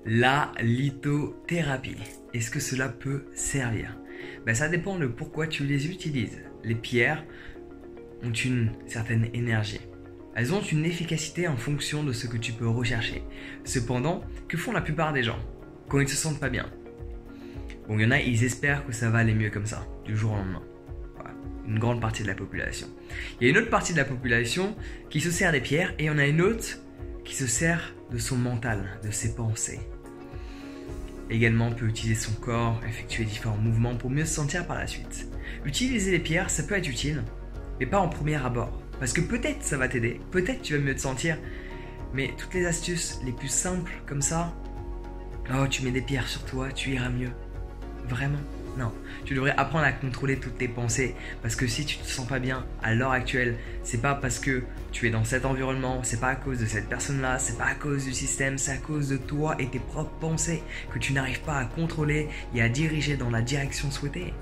La lithothérapie, est-ce que cela peut servir? Ça dépend de pourquoi tu les utilises. Les pierres ont une certaine énergie. Elles ont une efficacité en fonction de ce que tu peux rechercher. Cependant, que font la plupart des gens quand ils ne se sentent pas bien? Bon, il y en a, ils espèrent que ça va aller mieux comme ça, du jour au lendemain. Voilà, une grande partie de la population. Il y a une autre partie de la population qui se sert des pierres et il y en a une autre qui se sert de son mental, de ses pensées. Également, on peut utiliser son corps, effectuer différents mouvements pour mieux se sentir par la suite. Utiliser les pierres, ça peut être utile, mais pas en premier abord. Parce que peut-être ça va t'aider, peut-être tu vas mieux te sentir, mais toutes les astuces les plus simples comme ça, oh tu mets des pierres sur toi, tu iras mieux. Vraiment? Non. Tu devrais apprendre à contrôler toutes tes pensées, parce que si tu te sens pas bien à l'heure actuelle, c'est pas parce que tu es dans cet environnement, c'est pas à cause de cette personne-là, c'est pas à cause du système, c'est à cause de toi et tes propres pensées que tu n'arrives pas à contrôler et à diriger dans la direction souhaitée.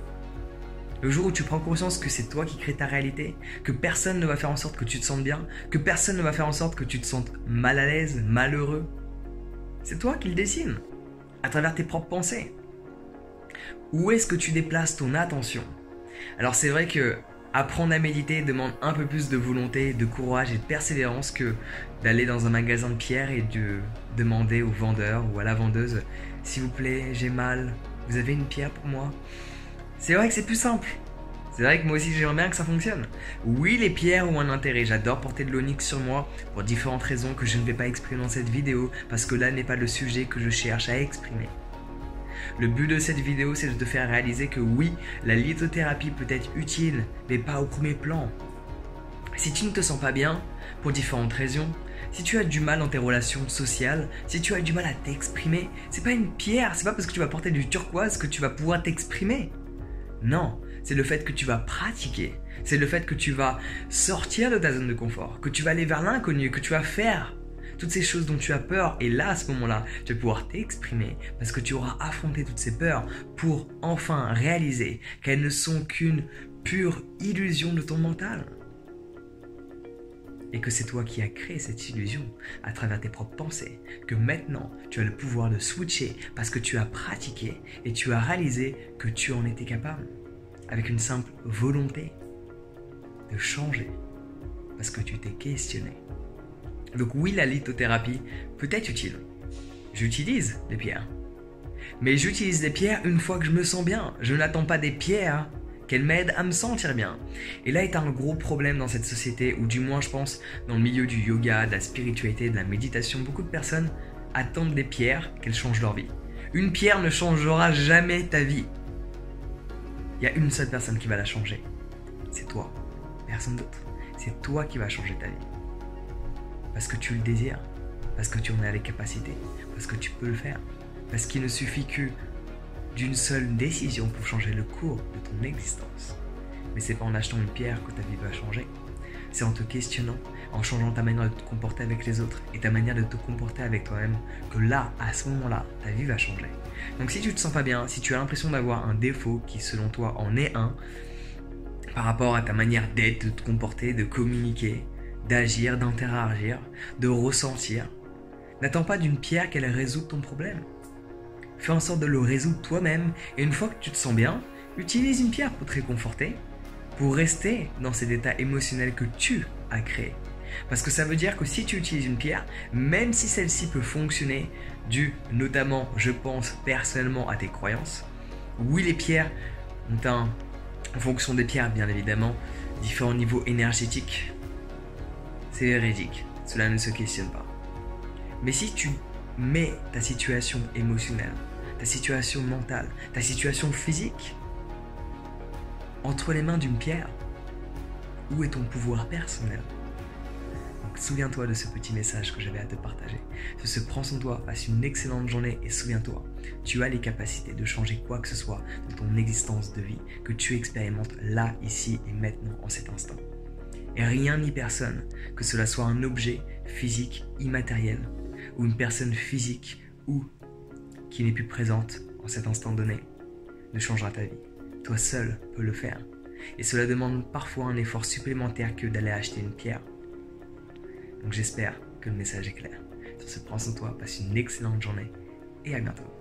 Le jour où tu prends conscience que c'est toi qui crée ta réalité, que personne ne va faire en sorte que tu te sentes bien, que personne ne va faire en sorte que tu te sentes mal à l'aise, malheureux, c'est toi qui le dessines, à travers tes propres pensées. Où est-ce que tu déplaces ton attention? Alors c'est vrai que apprendre à méditer demande un peu plus de volonté, de courage et de persévérance que d'aller dans un magasin de pierres et de demander au vendeur ou à la vendeuse « S'il vous plaît, j'ai mal, vous avez une pierre pour moi ?» C'est vrai que c'est plus simple. C'est vrai que moi aussi j'aimerais bien que ça fonctionne. Oui, les pierres ont un intérêt, j'adore porter de l'onyx sur moi pour différentes raisons que je ne vais pas exprimer dans cette vidéo parce que là n'est pas le sujet que je cherche à exprimer. Le but de cette vidéo, c'est de te faire réaliser que oui, la lithothérapie peut être utile, mais pas au premier plan. Si tu ne te sens pas bien, pour différentes raisons, si tu as du mal dans tes relations sociales, si tu as du mal à t'exprimer, c'est pas une pierre, c'est pas parce que tu vas porter du turquoise que tu vas pouvoir t'exprimer. Non, c'est le fait que tu vas pratiquer, c'est le fait que tu vas sortir de ta zone de confort, que tu vas aller vers l'inconnu, que tu vas faire toutes ces choses dont tu as peur, et là, à ce moment-là, tu vas pouvoir t'exprimer parce que tu auras affronté toutes ces peurs pour enfin réaliser qu'elles ne sont qu'une pure illusion de ton mental. Et que c'est toi qui as créé cette illusion à travers tes propres pensées, que maintenant, tu as le pouvoir de switcher parce que tu as pratiqué et tu as réalisé que tu en étais capable, avec une simple volonté de changer, parce que tu t'es questionné. Donc oui, la lithothérapie peut être utile. J'utilise des pierres. Mais j'utilise des pierres une fois que je me sens bien. Je n'attends pas des pierres qu'elles m'aident à me sentir bien. Et là est un gros problème dans cette société, ou du moins je pense dans le milieu du yoga, de la spiritualité, de la méditation. Beaucoup de personnes attendent des pierres qu'elles changent leur vie. Une pierre ne changera jamais ta vie. Il y a une seule personne qui va la changer. C'est toi. Personne d'autre. C'est toi qui vas changer ta vie. Parce que tu le désires, parce que tu en as les capacités, parce que tu peux le faire, parce qu'il ne suffit que d'une seule décision pour changer le cours de ton existence. Mais c'est pas en achetant une pierre que ta vie va changer, c'est en te questionnant, en changeant ta manière de te comporter avec les autres et ta manière de te comporter avec toi-même, que là, à ce moment-là, ta vie va changer. Donc si tu te sens pas bien, si tu as l'impression d'avoir un défaut qui selon toi en est un, par rapport à ta manière d'être, de te comporter, de communiquer, d'agir, d'interagir, de ressentir. N'attends pas d'une pierre qu'elle résout ton problème. Fais en sorte de le résoudre toi-même et une fois que tu te sens bien, utilise une pierre pour te réconforter, pour rester dans cet état émotionnel que tu as créé. Parce que ça veut dire que si tu utilises une pierre, même si celle-ci peut fonctionner, dû notamment, je pense, personnellement à tes croyances, oui, les pierres ont en fonction des pierres bien évidemment, différents niveaux énergétiques. C'est véridique, cela ne se questionne pas. Mais si tu mets ta situation émotionnelle, ta situation mentale, ta situation physique entre les mains d'une pierre, où est ton pouvoir personnel? Donc souviens-toi de ce petit message que j'avais à te partager. Prends soin de toi, passe une excellente journée et souviens-toi, tu as les capacités de changer quoi que ce soit de ton existence de vie que tu expérimentes là, ici et maintenant en cet instant. Et rien ni personne, que cela soit un objet physique immatériel ou une personne physique ou qui n'est plus présente en cet instant donné, ne changera ta vie. Toi seul peux le faire. Et cela demande parfois un effort supplémentaire que d'aller acheter une pierre. Donc j'espère que le message est clair. Sur ce, prends soin de toi, passe une excellente journée et à bientôt.